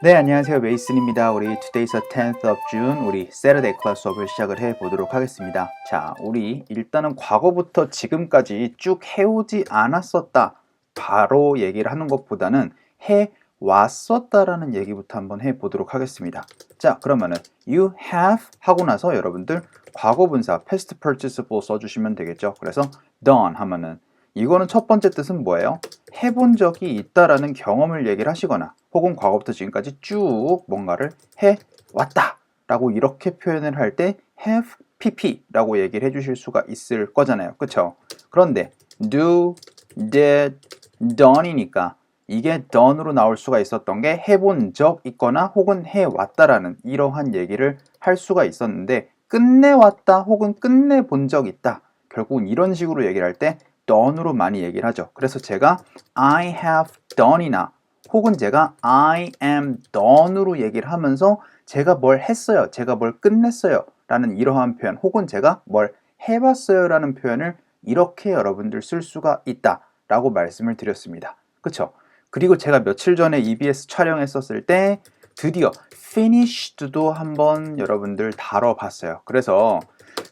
네, 안녕하세요. 메이슨입니다. 우리 Today's the 10th of June, 우리 Saturday class 수업을 시작을 해보도록 하겠습니다. 자, 우리 일단은 과거부터 지금까지 쭉 해오지 않았었다. 바로 얘기를 하는 것보다는 해왔었다라는 얘기부터 한번 해보도록 하겠습니다. 자, 그러면은 you have 하고 나서 여러분들 과거분사 past participle 써주시면 되겠죠. 그래서 done 하면은 이거는 첫 번째 뜻은 뭐예요? 해본 적이 있다라는 경험을 얘기를 하시거나 혹은 과거부터 지금까지 쭉 뭔가를 해왔다 라고 이렇게 표현을 할 때 have pp 라고 얘기를 해주실 수가 있을 거잖아요. 그쵸? 그런데 do, did, done이니까 이게 done으로 나올 수가 있었던 게 해본 적 있거나 혹은 해왔다라는 이러한 얘기를 할 수가 있었는데 끝내왔다 혹은 끝내본 적 있다 결국은 이런 식으로 얘기를 할때 done으로 많이 얘기를 하죠. 그래서 제가 I have done이나 혹은 제가 I am done으로 얘기를 하면서 제가 뭘 했어요, 제가 뭘 끝냈어요 라는 이러한 표현 혹은 제가 뭘 해봤어요 라는 표현을 이렇게 여러분들 쓸 수가 있다 라고 말씀을 드렸습니다. 그쵸? 그리고 제가 며칠 전에 EBS 촬영했었을 때 드디어 finished도 한번 여러분들 다뤄봤어요. 그래서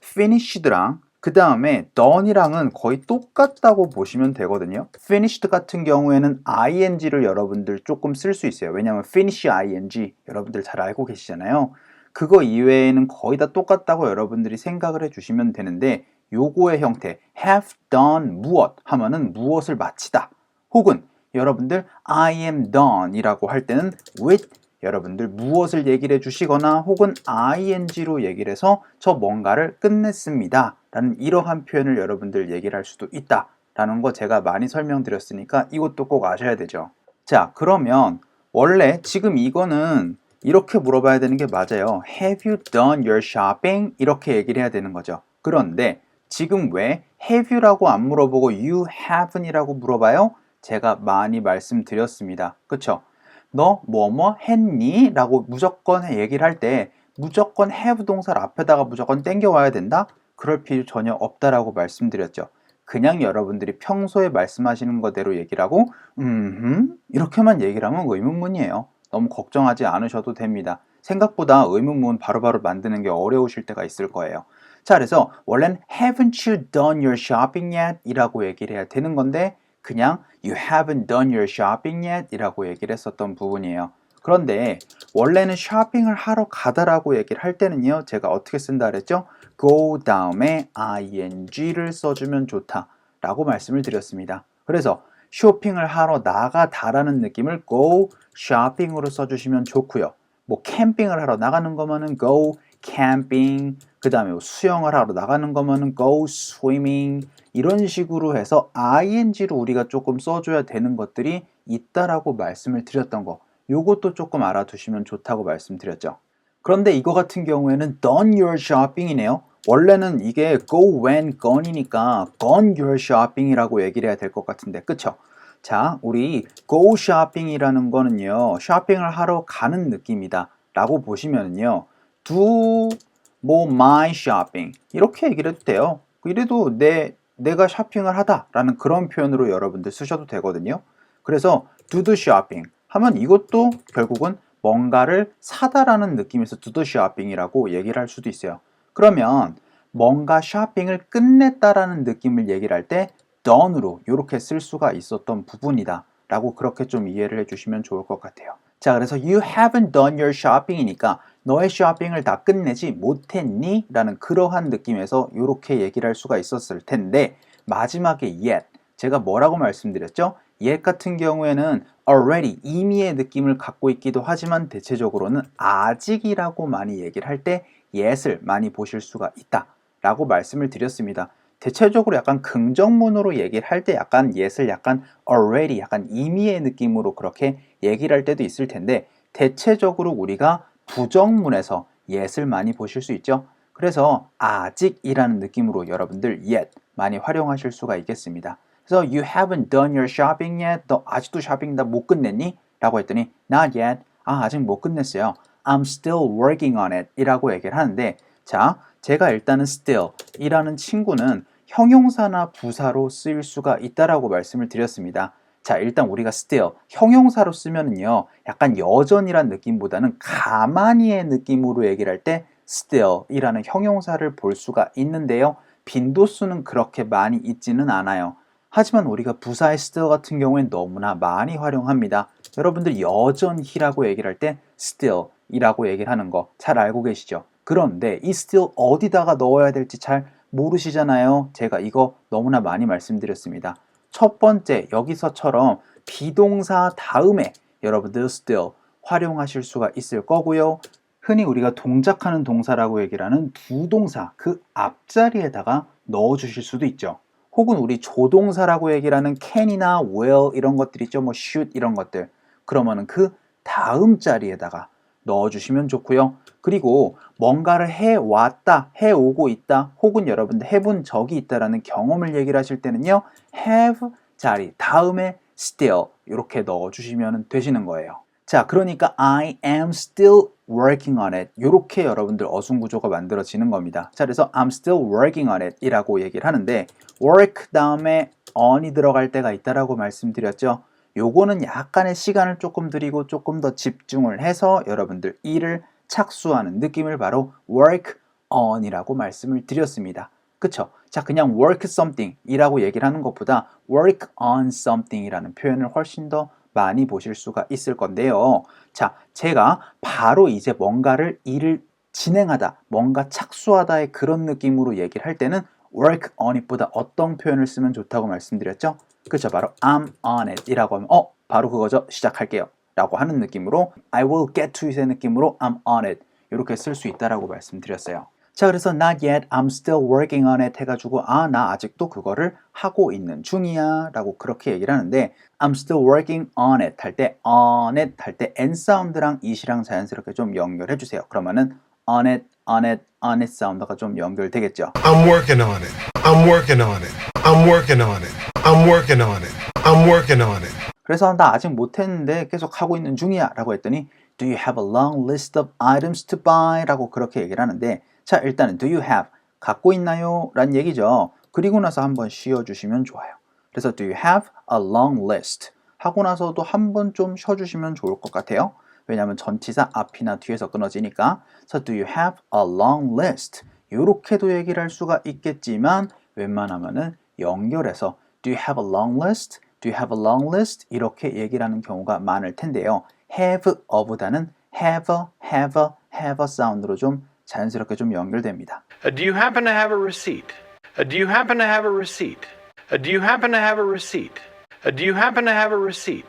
finished랑 그 다음에 done이랑은 거의 똑같다고 보시면 되거든요. finished 같은 경우에는 ing를 여러분들 조금 쓸 수 있어요. 왜냐하면 finish ing 여러분들 잘 알고 계시잖아요. 그거 이외에는 거의 다 똑같다고 여러분들이 생각을 해주시면 되는데 요거의 형태 have done 무엇 하면은 무엇을 마치다 혹은 여러분들 I am done 이라고 할 때는 with 여러분들 무엇을 얘기를 해주시거나 혹은 ing로 얘기를 해서 저 뭔가를 끝냈습니다 라는 이러한 표현을 여러분들 얘기를 할 수도 있다 라는 거 제가 많이 설명드렸으니까 이것도 꼭 아셔야 되죠. 자, 그러면 원래 지금 이거는 이렇게 물어봐야 되는 게 맞아요. Have you done your shopping? 이렇게 얘기를 해야 되는 거죠. 그런데 지금 왜 have you라고 안 물어보고 you haven'i라고 물어봐요? 제가 많이 말씀드렸습니다. 그쵸? 너 뭐뭐 했니? 라고 무조건 얘기를 할 때 무조건 have 동사를 앞에다가 무조건 땡겨와야 된다? 그럴 필요 전혀 없다라고 말씀드렸죠. 그냥 여러분들이 평소에 말씀하시는 거대로 얘기를 하고 이렇게만 얘기를 하면 의문문이에요. 너무 걱정하지 않으셔도 됩니다. 생각보다 의문문 바로바로 만드는 게 어려우실 때가 있을 거예요. 자, 그래서 원래는 haven't you done your shopping yet? 이라고 얘기를 해야 되는 건데 그냥 you haven't done your shopping yet? 이라고 얘기를 했었던 부분이에요. 그런데 원래는 쇼핑을 하러 가다라고 얘기를 할 때는요. 제가 어떻게 쓴다 그랬죠? go 다음에 ing를 써주면 좋다 라고 말씀을 드렸습니다. 그래서 쇼핑을 하러 나가다라는 느낌을 go shopping으로 써주시면 좋고요. 뭐 캠핑을 하러 나가는 거면은 go camping, 그 다음에 수영을 하러 나가는 거면은 go swimming 이런 식으로 해서 ing로 우리가 조금 써줘야 되는 것들이 있다라고 말씀을 드렸던 거 요것도 조금 알아두시면 좋다고 말씀드렸죠. 그런데 이거 같은 경우에는 done your shopping이네요. 원래는 이게 go when gone이니까 gone your shopping이라고 얘기를 해야 될 것 같은데 그쵸? 자, 우리 go shopping이라는 거는요 쇼핑을 하러 가는 느낌이다 라고 보시면은요 do 뭐 my shopping 이렇게 얘기를 해도 돼요. 이래도 내가 쇼핑을 하다 라는 그런 표현으로 여러분들 쓰셔도 되거든요. 그래서 do the shopping 하면 이것도 결국은 뭔가를 사다라는 느낌에서 do the shopping이라고 얘기를 할 수도 있어요. 그러면 뭔가 쇼핑을 끝냈다라는 느낌을 얘기를 할 때 done으로 이렇게 쓸 수가 있었던 부분이다 라고 그렇게 좀 이해를 해주시면 좋을 것 같아요. 자, 그래서 you haven't done your shopping이니까 너의 쇼핑을 다 끝내지 못했니? 라는 그러한 느낌에서 이렇게 얘기를 할 수가 있었을 텐데 마지막에 yet 제가 뭐라고 말씀드렸죠? yet 같은 경우에는 already 이미의 느낌을 갖고 있기도 하지만 대체적으로는 아직이라고 많이 얘기를 할 때 yet을 많이 보실 수가 있다 라고 말씀을 드렸습니다. 대체적으로 약간 긍정문으로 얘기를 할 때 약간 yet을 약간 already 약간 이미의 느낌으로 그렇게 얘기를 할 때도 있을 텐데 대체적으로 우리가 부정문에서 yet을 많이 보실 수 있죠. 그래서 아직이라는 느낌으로 여러분들 yet 많이 활용하실 수가 있겠습니다. 그래서 you haven't done your shopping yet. 너 아직도 쇼핑 다 못 끝냈니? 라고 했더니 not yet. 아직 못 끝냈어요. I'm still working on it 이라고 얘기를 하는데 자, 제가 일단은 still 이라는 친구는 형용사나 부사로 쓰일 수가 있다라고 말씀을 드렸습니다. 자, 일단 우리가 still 형용사로 쓰면은요, 약간 여전이란 느낌보다는 가만히의 느낌으로 얘기를 할 때 still이라는 형용사를 볼 수가 있는데요. 빈도수는 그렇게 많이 있지는 않아요. 하지만 우리가 부사의 still 같은 경우엔 너무나 많이 활용합니다. 여러분들 여전히라고 얘기를 할 때 still이라고 얘기를 하는 거 잘 알고 계시죠? 그런데 이 still 어디다가 넣어야 될지 잘 모르시잖아요. 제가 이거 너무나 많이 말씀드렸습니다. 첫 번째, 여기서처럼 비동사 다음에 여러분들 still 활용하실 수가 있을 거고요. 흔히 우리가 동작하는 동사라고 얘기를 하는 부동사 그 앞자리에다가 넣어주실 수도 있죠. 혹은 우리 조동사라고 얘기를 하는 can이나 will 이런 것들 있죠. 뭐 should 이런 것들. 그러면은 그 다음 자리에다가 넣어주시면 좋고요. 그리고 뭔가를 해왔다, 해오고 있다, 혹은 여러분들 해본 적이 있다라는 경험을 얘기를 하실 때는요. have 자리 다음에 still 이렇게 넣어주시면 되시는 거예요. 자, 그러니까 I am still working on it 이렇게 여러분들 어순구조가 만들어지는 겁니다. 자, 그래서 I'm still working on it 이라고 얘기를 하는데 work 다음에 on이 들어갈 때가 있다라고 말씀드렸죠. 요거는 약간의 시간을 조금 들이고 조금 더 집중을 해서 여러분들 일을 착수하는 느낌을 바로 work on이라고 말씀을 드렸습니다. 그쵸? 자, 그냥 work something 이라고 얘기를 하는 것보다 work on something 이라는 표현을 훨씬 더 많이 보실 수가 있을 건데요. 자, 제가 바로 이제 뭔가를 일을 진행하다, 뭔가 착수하다의 그런 느낌으로 얘기를 할 때는 work on it보다 어떤 표현을 쓰면 좋다고 말씀드렸죠? 그렇죠. 바로 I'm on it 이라고 하면 바로 그거죠. 시작할게요. 라고 하는 느낌으로 I will get to it의 느낌으로 I'm on it 이렇게 쓸 수 있다라고 말씀드렸어요. 자, 그래서 not yet, I'm still working on it 해가지고 나 아직도 그거를 하고 있는 중이야 라고 그렇게 얘기를 하는데 I'm still working on it 할 때 on it 할 때 N 사운드랑 it이랑 자연스럽게 좀 연결해 주세요. 그러면은 on it, on it, on it 사운드가 좀 연결되겠죠. I'm working on it. I'm working on it. I'm working on it. I'm working on it. I'm working on it. 그래서 나 아직 못했는데 계속 하고 있는 중이야 라고 했더니 Do you have a long list of items to buy? 라고 그렇게 얘기를 하는데 자, 일단은 do you have 갖고 있나요? 라는 얘기죠. 그리고 나서 한번 쉬어주시면 좋아요. 그래서 do you have a long list 하고 나서도 한번 좀 쉬어주시면 좋을 것 같아요. 왜냐하면 전치사 앞이나 뒤에서 끊어지니까. So do you have a long list? 이렇게도 얘기를 할 수가 있겠지만 웬만하면은 연결해서 Do you have a long list? Do you have a long list? 이렇게 얘기를 하는 경우가 많을 텐데요. have a보다는 have a 사운드로 좀 자연스럽게 좀 연결됩니다. Do you happen to have a receipt? Do you happen to have a receipt? Do you happen to have a receipt? Do you happen to have a receipt?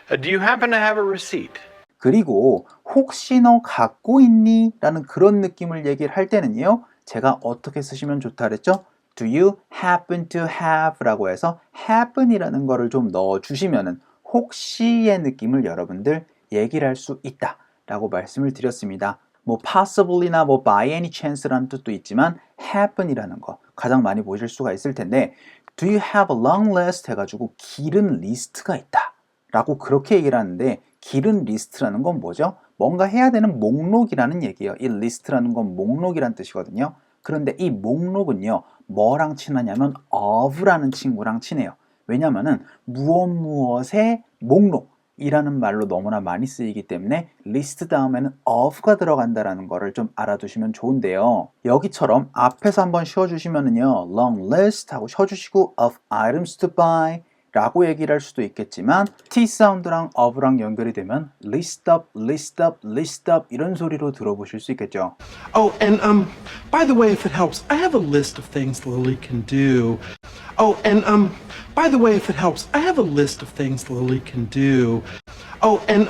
Do you happen to have a receipt? 그리고 혹시 너 갖고 있니? 라는 그런 느낌을 얘기를 할 때는요. 제가 어떻게 쓰시면 좋다 그랬죠? Do you happen to have? 라고 해서 happen이라는 거를 좀 넣어주시면은 혹시의 느낌을 여러분들 얘기를 할 수 있다 라고 말씀을 드렸습니다. 뭐 possibly나 뭐 by any chance라는 뜻도 있지만 happen이라는 거 가장 많이 보실 수가 있을 텐데 Do you have a long list? 해가지고 길은 리스트가 있다 라고 그렇게 얘기를 하는데 길은 리스트라는 건 뭐죠? 뭔가 해야 되는 목록이라는 얘기예요. 이 리스트라는 건 목록이란 뜻이거든요. 그런데 이 목록은요 뭐랑 친하냐면 of라는 친구랑 친해요. 왜냐면은 무엇의 목록이라는 말로 너무나 많이 쓰이기 때문에 리스트 다음에는 of가 들어간다라는 거를 좀 알아두시면 좋은데요. 여기처럼 앞에서 한번 쉬어주시면은요 long list 하고 쉬어주시고 of items to buy 라고 얘기를 할 수도 있겠지만 T 사운드랑 of랑 연결이 되면 list up, list up, list up 이런 소리로 들어보실 수 있겠죠. Oh, and by the way, if it helps, I have a list of things Lily can do. Oh, and by the way, if it helps, I have a list of things Lily can do. Oh, and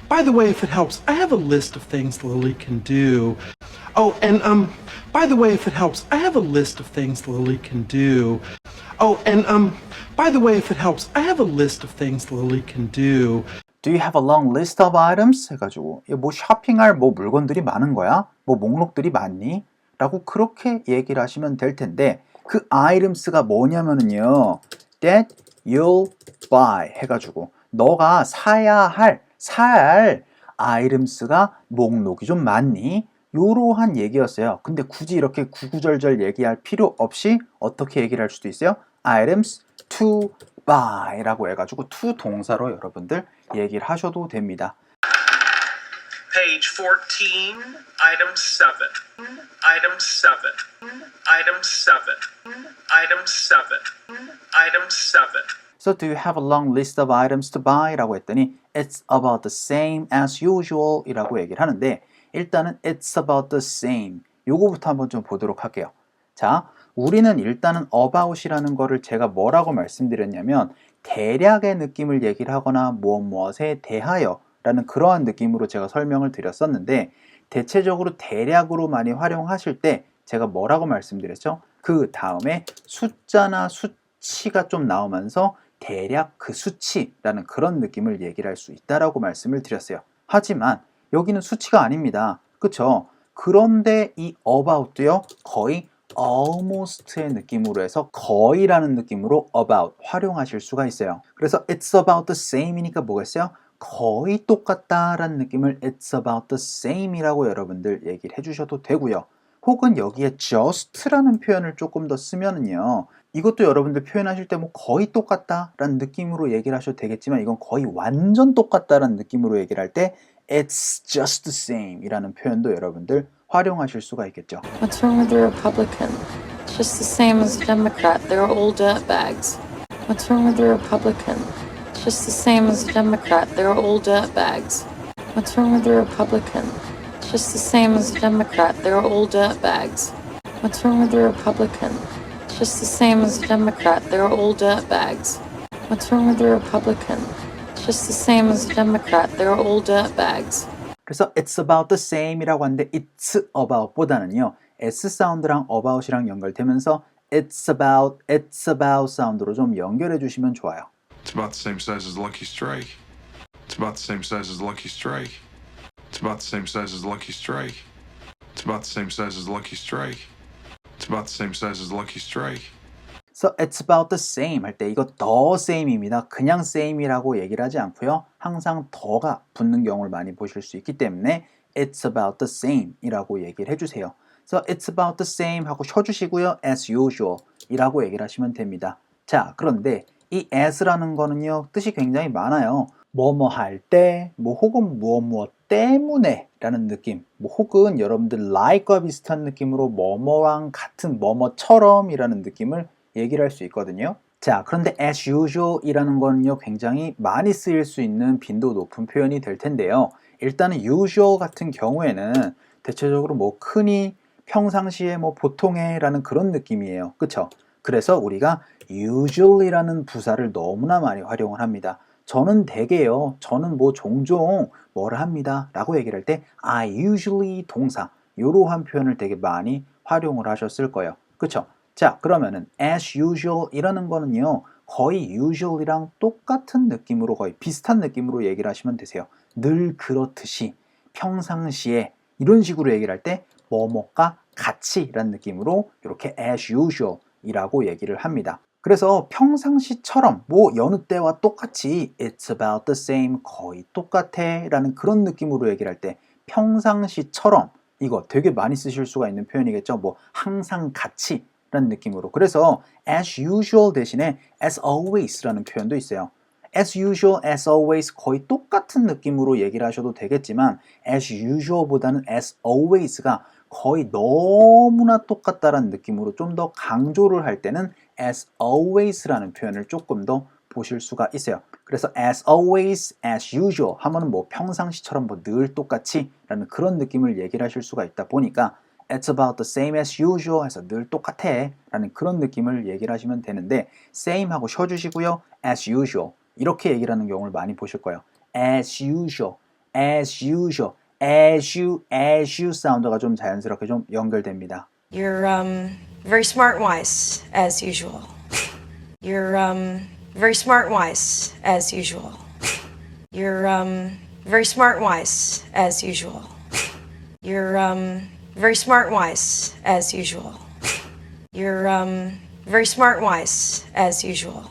by the way, if it helps, I have a list of things Lily can do. Oh, and by the way, if it helps, I have a list of things Lily can do. Oh, and by the way, if it helps, I have a list of things Lily can do. Do you have a long list of items? 해가지고 뭐 쇼핑할 뭐 물건들이 많은 거야? 뭐 목록들이 많니? 라고 그렇게 얘기를 하시면 될 텐데 그 items가 뭐냐면은요 that you'll buy 해가지고 너가 사야 할 items가 목록이 좀 많니? 요러한 얘기였어요. 근데 굳이 이렇게 구구절절 얘기할 필요 없이 어떻게 얘기를 할 수도 있어요? items to by라고 해가지고 to 동사로 여러분들 얘기를 하셔도 됩니다. Page 14, item 7. Item 7. Item 7. Item 7. Item 7. So do you have a long list of items to buy? 라고 했더니 It's about the same as usual 이라고 얘기를 하는데 일단은 It's about the same 요거부터 한번 좀 보도록 할게요. 자, 우리는 일단은 about이라는 거를 제가 뭐라고 말씀드렸냐면 대략의 느낌을 얘기를 하거나 무엇에 대하여 라는 그러한 느낌으로 제가 설명을 드렸었는데 대체적으로 대략으로 많이 활용하실 때 제가 뭐라고 말씀드렸죠? 그 다음에 숫자나 수치가 좀 나오면서 대략 그 수치라는 그런 느낌을 얘기를 할 수 있다라고 말씀을 드렸어요. 하지만 여기는 수치가 아닙니다. 그쵸? 그런데 이 about도요 거의 almost의 느낌으로 해서 거의라는 느낌으로 about 활용하실 수가 있어요. 그래서 it's about the same이니까 뭐겠어요? 거의 똑같다라는 느낌을 it's about the same이라고 여러분들 얘기를 해주셔도 되고요. 혹은 여기에 just라는 표현을 조금 더 쓰면은요. 이것도 여러분들 표현하실 때 뭐 거의 똑같다라는 느낌으로 얘기를 하셔도 되겠지만 이건 거의 완전 똑같다라는 느낌으로 얘기를 할 때 it's just the same 이라는 표현도 여러분들 활용하실 수가 있겠죠. What's wrong with the Republican? Just the same as the Democrat. They're all dirtbags. What's wrong with the Republican? Just the same as the Democrat. They're all dirtbags. What's wrong with the Republican? Just the same as the Democrat. They're all dirtbags. What's wrong with the Republican? Just the same as the Democrat. They're all dirtbags. What's wrong with the Republican? Just the same as the Democrat. They're all dirtbags. 그래서 it's about the same이라고 하는데 it's about보다는요. s 사운드랑 about이랑 연결되면서 it's about 사운드로 좀 연결해 주시면 좋아요. It's about the same size as Lucky Strike. It's about the same size as Lucky Strike. It's about the same size as Lucky Strike. It's about the same size as Lucky Strike. It's about the same size as Lucky Strike. So it's about the same 할 때 이거 the same입니다. 그냥 same이라고 얘기를 하지 않고요. 항상 더가 붙는 경우를 많이 보실 수 있기 때문에 it's about the same 이라고 얘기를 해주세요. So it's about the same 하고 쉬어주시고요. as usual 이라고 얘기를 하시면 됩니다. 자, 그런데 이 as라는 거는요. 뜻이 굉장히 많아요. 뭐뭐 할 때, 뭐 혹은 무엇 때문에 라는 느낌, 뭐 혹은 여러분들 like과 비슷한 느낌으로 뭐뭐랑 같은 뭐뭐처럼 이라는 느낌을 얘기를 할 수 있거든요. 자, 그런데 as usual 이라는 거는요 굉장히 많이 쓰일 수 있는 빈도 높은 표현이 될 텐데요. 일단은 usual 같은 경우에는 대체적으로 뭐 흔히 평상시에 뭐 보통에 라는 그런 느낌이에요. 그쵸? 그래서 우리가 usually라는 부사를 너무나 많이 활용을 합니다. 저는 대개요. 저는 뭐 종종 뭐를 합니다. 라고 얘기를 할 때 I usually 동사 이러한 표현을 되게 많이 활용을 하셨을 거예요. 그쵸? 자, 그러면은 as usual 이라는 거는요. 거의 usual이랑 똑같은 느낌으로 거의 비슷한 느낌으로 얘기를 하시면 되세요. 늘 그렇듯이 평상시에 이런 식으로 얘기를 할 때 뭐뭐가 같이 라는 느낌으로 이렇게 as usual 이라고 얘기를 합니다. 그래서 평상시처럼 뭐 여느 때와 똑같이 it's about the same 거의 똑같아 라는 그런 느낌으로 얘기를 할 때 평상시처럼 이거 되게 많이 쓰실 수가 있는 표현이겠죠. 뭐 항상 같이 라는 느낌으로. 그래서 as usual 대신에 as always 라는 표현도 있어요. as usual, as always 거의 똑같은 느낌으로 얘기를 하셔도 되겠지만 as usual 보다는 as always가 거의 너무나 똑같다라는 느낌으로 좀 더 강조를 할 때는 as always라는 표현을 조금 더 보실 수가 있어요. 그래서 as always, as usual 하면은 뭐 평상시처럼 뭐 늘 똑같이 라는 그런 느낌을 얘기를 하실 수가 있다 보니까 it's about the same as usual 해서 늘 똑같아 라는 그런 느낌을 얘기를 하시면 되는데 same 하고 쉬어주시고요. as usual 이렇게 얘기를 하는 경우를 많이 보실 거예요. as usual, as usual, as you 사운드가 좀 자연스럽게 좀 연결됩니다. You're very smart and wise, as usual. You're very smart and wise, as usual. You're very smart and wise, as usual. You're very smart and wise, as usual. You're very smart and wise, as usual.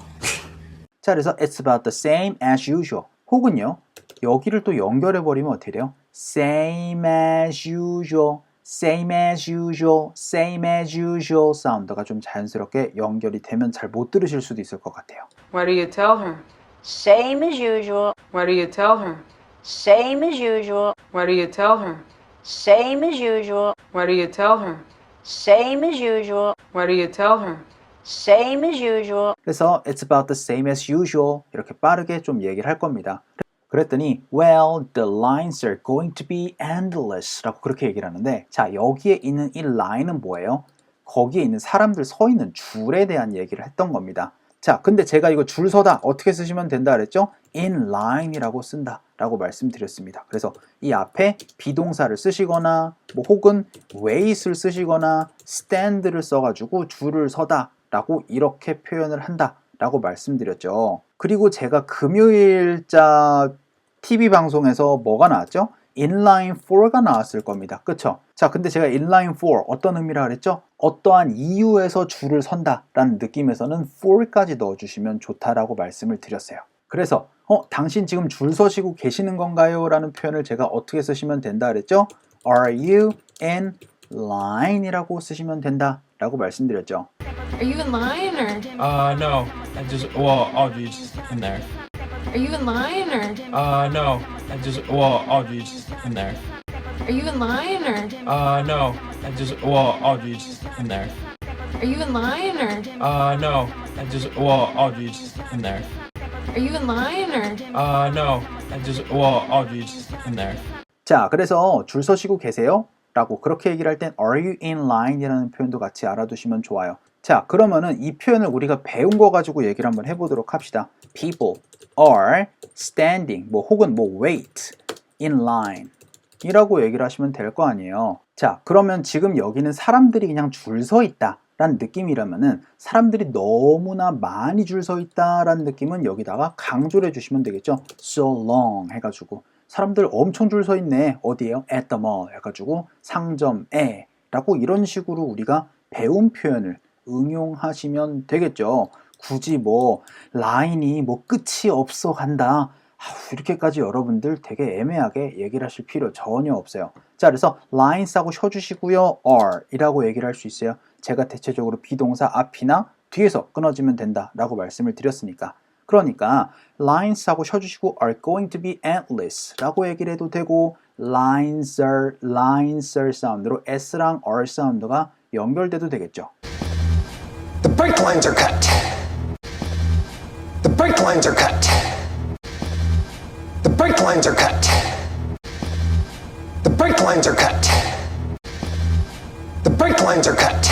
자, 그래서 it's about the same as usual. 혹은요, 여기를 또 연결해버리면 어떻게 돼요? same as usual, same as usual, same as usual 사운드가 좀 자연스럽게 연결이 되면 잘 못 들으실 수도 있을 것 같아요. What do you tell her? Same as usual. What do you tell her? Same as usual. What do you tell her? Same as usual. What do you tell her? Same as usual. What do you tell her? Same as usual. 그래서 it's about the same as usual 이렇게 빠르게 좀 얘기를 할 겁니다. 그랬더니 well, the lines are going to be endless 라고 그렇게 얘기를 하는데 자 여기에 있는 이 line은 뭐예요? 거기에 있는 사람들 서 있는 줄에 대한 얘기를 했던 겁니다. 자 근데 제가 이거 줄 서다 어떻게 쓰시면 된다 그랬죠? in line 이라고 쓴다 라고 말씀드렸습니다. 그래서 이 앞에 비동사를 쓰시거나 뭐 혹은 wait을 쓰시거나 stand를 써가지고 줄을 서다 라고 이렇게 표현을 한다 라고 말씀드렸죠. 그리고 제가 금요일자 TV 방송에서 뭐가 나왔죠? inline 4가 나왔을 겁니다. 그쵸? 자, 근데 제가 inline 4 어떤 의미라 그랬죠? 어떠한 이유에서 줄을 선다 라는 느낌에서는 4까지 넣어주시면 좋다라고 말씀을 드렸어요. 그래서 당신 지금 줄 서시고 계시는 건가요? 라는 표현을 제가 어떻게 쓰시면 된다 그랬죠? Are you in line? 이라고 쓰시면 된다 라고 말씀드렸죠. Are you in line or No. Audrey's in there. are you in line or No. Audrey's in there. are you in line or No. Audrey's in there. are you in line or No. Audrey's in there. are you in line or No. Audrey's in there. 자, 그래서 줄 서시고 계세요? 라고 그렇게 얘기를 할 땐 Are you in line? 이라는 표현도 같이 알아두시면 좋아요. 자, 그러면은 이 표현을 우리가 배운 거 가지고 얘기를 한번 해보도록 합시다. People are standing, 뭐 혹은 뭐 wait in line 이라고 얘기를 하시면 될 거 아니에요. 자, 그러면 지금 여기는 사람들이 그냥 줄 서 있다 라는 느낌이라면은 사람들이 너무나 많이 줄 서 있다 라는 느낌은 여기다가 강조를 해주시면 되겠죠. So long 해가지고 사람들 엄청 줄 서 있네. 어디에요? At the mall 해가지고 상점에 라고 이런 식으로 우리가 배운 표현을 응용하시면 되겠죠. 굳이 뭐 라인이 뭐 끝이 없어 간다. 이렇게까지 여러분들 되게 애매하게 얘기를 하실 필요 전혀 없어요. 자, 그래서 lines 하고 쉬어주시고요. are 이라고 얘기를 할 수 있어요. 제가 대체적으로 비동사 앞이나 뒤에서 끊어지면 된다 라고 말씀을 드렸으니까. 그러니까 lines 하고 쉬어주시고 are going to be endless 라고 얘기를 해도 되고 lines are 사운드로 s랑 r 사운드가 연결돼도 되겠죠. The brake lines are cut. The brake lines are cut. The brake lines are cut. The brake lines are cut. The brake lines are cut.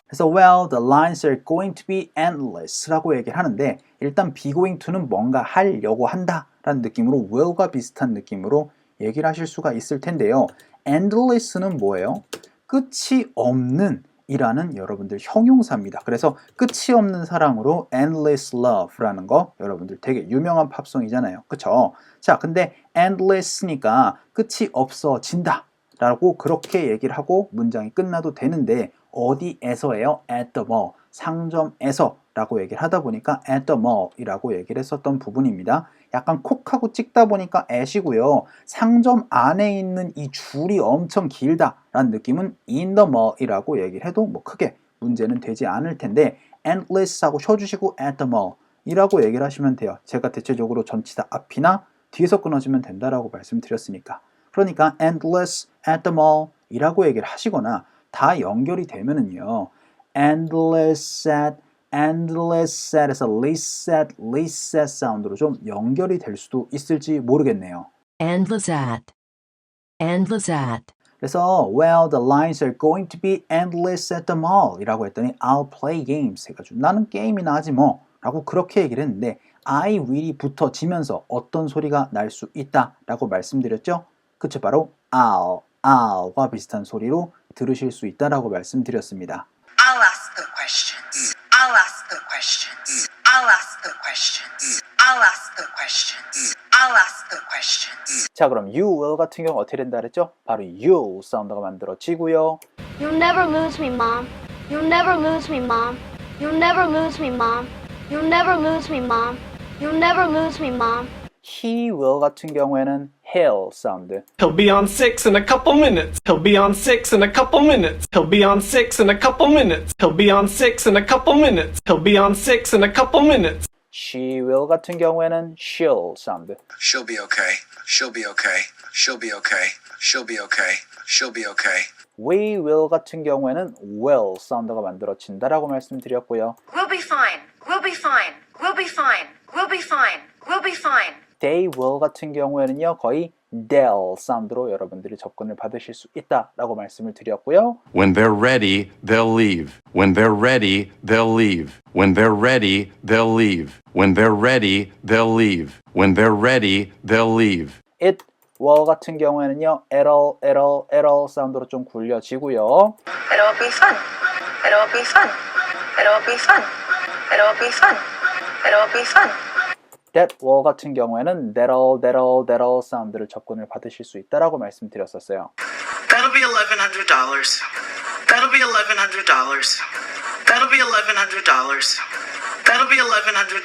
그래서 well, the lines are going to be endless 라고 얘기를 하는데 일단 be going to는 뭔가 하려고 한다 라는 느낌으로 will과 비슷한 느낌으로 얘기를 하실 수가 있을 텐데요. endless는 뭐예요? 끝이 없는 이라는 여러분들 형용사입니다. 그래서 끝이 없는 사랑으로 endless love라는 거 여러분들 되게 유명한 팝송이잖아요. 그쵸? 자, 근데 endless니까 끝이 없어진다 라고 그렇게 얘기를 하고 문장이 끝나도 되는데 어디에서예요? at the mall, 상점에서 라고 얘기를 하다 보니까 at the mall 이라고 얘기를 했었던 부분입니다. 약간 콕하고 찍다 보니까 at이고요. 상점 안에 있는 이 줄이 엄청 길다 라는 느낌은 in the mall 이라고 얘기를 해도 뭐 크게 문제는 되지 않을 텐데 endless 하고 쉬어주시고 at the mall 이라고 얘기를 하시면 돼요. 제가 대체적으로 전치사 앞이나 뒤에서 끊어지면 된다라고 말씀드렸으니까. 그러니까 endless at the mall 이라고 얘기를 하시거나 다 연결이 되면은요. endless at에서 reset 사운드로 좀 연결이 될 수도 있을지 모르겠네요. Endless at. 그래서 well, the lines are going to be endless at the mall 이라고 했더니 I'll play games 해가지고 나는 게임이나 하지 뭐 라고 그렇게 얘기를 했는데 I will이 붙어지면서 어떤 소리가 날 수 있다 라고 말씀드렸죠? 그쵸, 바로 I'll과 비슷한 소리로 들으실 수 있다라고 말씀드렸습니다. I'll ask the questions. I'll ask the questions. I'll ask the questions. I'll ask the questions. I'll ask the questions. 자, 그럼 you will 같은 경우 어떻게 된다 그랬죠? 바로 you 사운드가 만들어지고요. You'll never lose me, Mom. You'll never lose me, Mom. You'll never lose me, Mom. You'll never lose me, Mom. You'll never lose me, Mom. he will 같은 경우에는 hill 사운드. He'll be on 6 in a couple minutes. He'll be on 6 in a couple minutes. He'll be on 6 in a couple minutes. He'll be on 6 in a couple minutes. He'll be on 6 in a couple minutes. she will 같은 경우에는 she'll 사운드. She'll be okay. She'll be okay. She'll be okay. She'll be okay. She'll be okay. we will 같은 경우에는 will 사운드가 만들어진다라고 말씀드렸고요. We'll be fine. We'll be fine. We'll be fine. We'll be fine. We'll be fine. they will 같은 경우에는요 거의 they'll 사운드로 여러분들이 접근을 받으실 수 있다라고 말씀을 드렸고요. When they're ready, they'll leave. When they're ready, they'll leave. When they're ready, they'll leave. When they're ready, they'll leave. When they're ready, they'll leave. it will 같은 경우에는요 it'll 사운드로 좀 굴려지고요. It'll be fun. It'll be fun. It'll be fun. It'll be fun. It'll be fun. that will 같은 경우에는 that'll 사운드를 접근을 받으실 수 있다라고 말씀드렸었어요. That'll be $1,100. That'll be $1,100. That'll be $1,100. That'll be $1,100.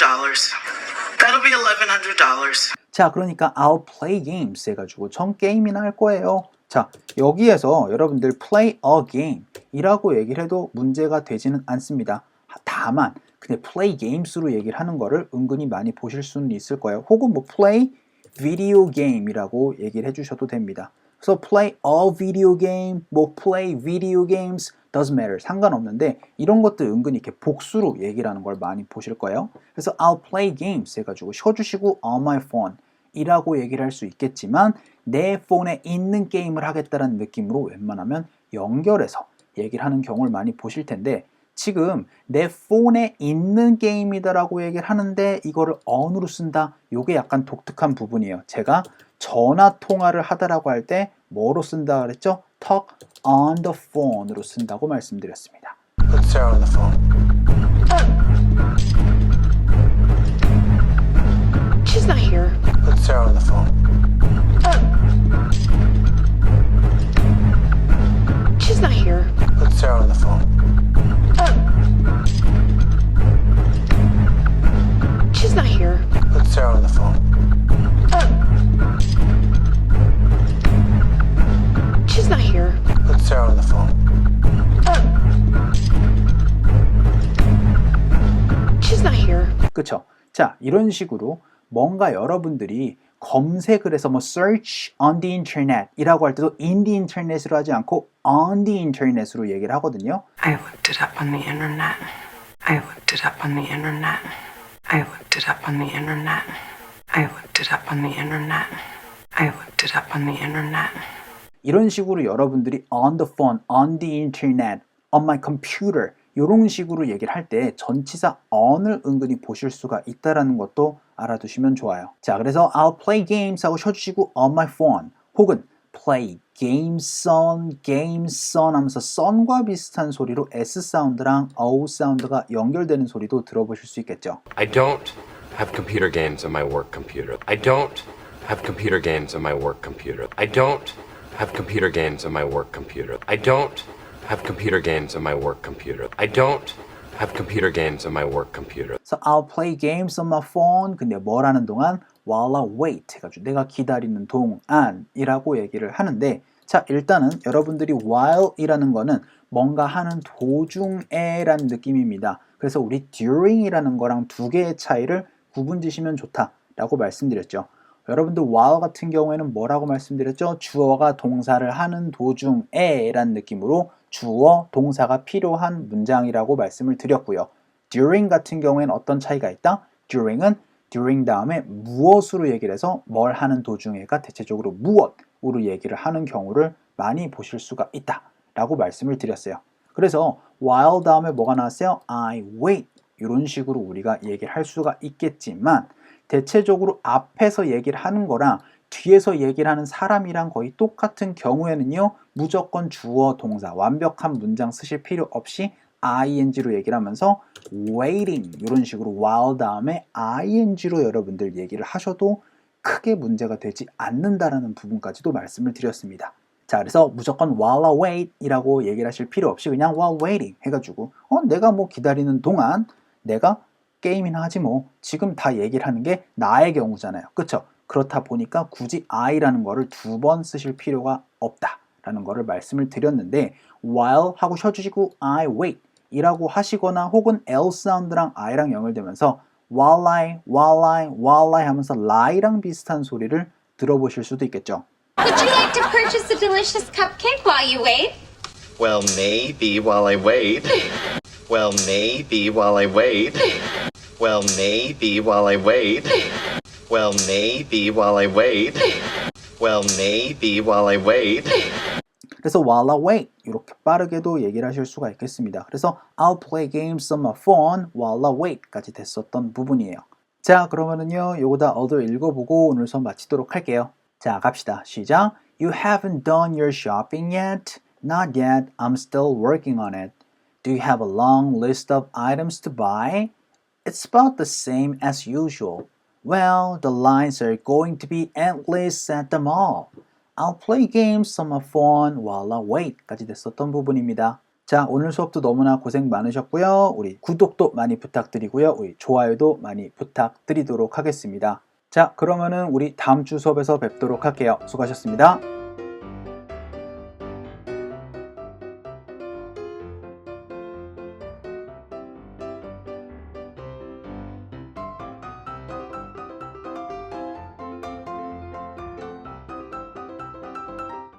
That'll be $1,100. 자, 그러니까 I'll play games 해가지고 전 게임이나 할 거예요. 자, 여기에서 여러분들 play a game 이라고 얘기를 해도 문제가 되지는 않습니다. 다만 근데 play games로 얘기를 하는 거를 은근히 많이 보실 수는 있을 거예요. 혹은 뭐 play video game이라고 얘기를 해주셔도 됩니다. 그래서 play a video game, 뭐 play video games doesn't matter 상관없는데 이런 것들 은근히 이렇게 복수로 얘기를 하는 걸 많이 보실 거예요. 그래서 I'll play games 해가지고 쉬어주시고 on my phone 이라고 얘기를 할 수 있겠지만 내 폰에 있는 게임을 하겠다는 느낌으로 웬만하면 연결해서 얘기를 하는 경우를 많이 보실 텐데 지금 내 폰에 있는 게임이다라고 얘기를 하는데 이거를 on으로 쓴다. 요게 약간 독특한 부분이에요. 제가 전화 통화를 하다라고 할 때 뭐로 쓴다 그랬죠? talk on the phone으로 쓴다고 말씀드렸습니다. Put Sarah on the phone. She's not here. Put Sarah on the phone. She's not here. Put Sarah on the phone. She's not here. Put Sarah on the phone. She's not here. Put Sarah on the phone. She's not here. 그쵸? 자, 이런 식으로 뭔가 여러분들이 검색을 해서 뭐 search on the internet 이라고 할 때도 in the internet으로 하지 않고 on the internet으로 얘기를 하거든요. I looked it up on the internet. I looked it up on the internet. I looked it up on the internet. I looked it up on the internet. I looked it up on the internet. 이런 식으로 여러분들이 on the phone, on the internet, on my computer 이런 식으로 얘기를 할 때 전치사 on을 은근히 보실 수가 있다는 것도 알아두시면 좋아요. 자, 그래서 I'll play games 하고 쉬어주시고 on my phone 혹은 play games on 하면서 son과 비슷한 소리로 S 사운드랑 O 사운드가 연결되는 소리도 들어보실 수 있겠죠. I don't have computer games on my work computer. I don't have computer games on my work computer. I don't have computer games on my work computer. I don't have computer games on my work computer. I don't have computer games on my work computer. So I'll play games on my phone. 근데 뭘 하는 동안? While I wait 해가지고 내가 기다리는 동안이라고 얘기를 하는데 자, 일단은 여러분들이 while이라는 거는 뭔가 하는 도중에라는 느낌입니다. 그래서 우리 during이라는 거랑 두 개의 차이를 구분지시면 좋다라고 말씀드렸죠. 여러분들 while 같은 경우에는 뭐라고 말씀드렸죠? 주어가 동사를 하는 도중에 라는 느낌으로 주어, 동사가 필요한 문장이라고 말씀을 드렸고요. during 같은 경우에는 어떤 차이가 있다? during은 during 다음에 무엇으로 얘기를 해서 뭘 하는 도중에가 대체적으로 무엇으로 얘기를 하는 경우를 많이 보실 수가 있다 라고 말씀을 드렸어요. 그래서 while 다음에 뭐가 나왔어요? I wait 이런 식으로 우리가 얘기를 할 수가 있겠지만 대체적으로 앞에서 얘기를 하는 거랑 뒤에서 얘기를 하는 사람이랑 거의 똑같은 경우에는요 무조건 주어 동사 완벽한 문장 쓰실 필요 없이 ing로 얘기를 하면서 waiting 이런 식으로 while 다음에 ing로 여러분들 얘기를 하셔도 크게 문제가 되지 않는다라는 부분까지도 말씀을 드렸습니다. 자, 그래서 무조건 while I wait 이라고 얘기를 하실 필요 없이 그냥 while waiting 해가지고 내가 뭐 기다리는 동안 내가 게임이나 하지 뭐 지금 다 얘기를 하는 게 나의 경우잖아요. 그쵸? 그렇다 보니까 굳이 I라는 거를 두 번 쓰실 필요가 없다라는 거를 말씀을 드렸는데 while 하고 쉬어주시고 I wait 이라고 하시거나 혹은 L 사운드랑 I랑 연결되면서 while I 하면서 lie랑 비슷한 소리를 들어보실 수도 있겠죠. Would you like to purchase a delicious cupcake while you wait? Well, maybe while I wait. Well, maybe while I wait. Well, maybe while I wait. Well, maybe while I wait. Well, maybe while I wait. 그래서 while I wait 이렇게 빠르게도 얘기를 하실 수가 있겠습니다. 그래서 I'll play games on my phone while I wait까지 됐었던 부분이에요. 자, 그러면은요 요거 다 얻어 읽어보고 오늘 수업 마치도록 할게요. 자, 갑시다. 시작. You haven't done your shopping yet? Not yet. I'm still working on it. Do you have a long list of items to buy? It's about the same as usual. Well, the lines are going to be endless at the mall. I'll play games on my phone while I wait 까지 됐었던 부분입니다. 자, 오늘 수업도 너무나 고생 많으셨고요. 우리 구독도 많이 부탁드리고요. 우리 좋아요도 많이 부탁드리도록 하겠습니다. 자, 그러면은 우리 다음 주 수업에서 뵙도록 할게요. 수고하셨습니다.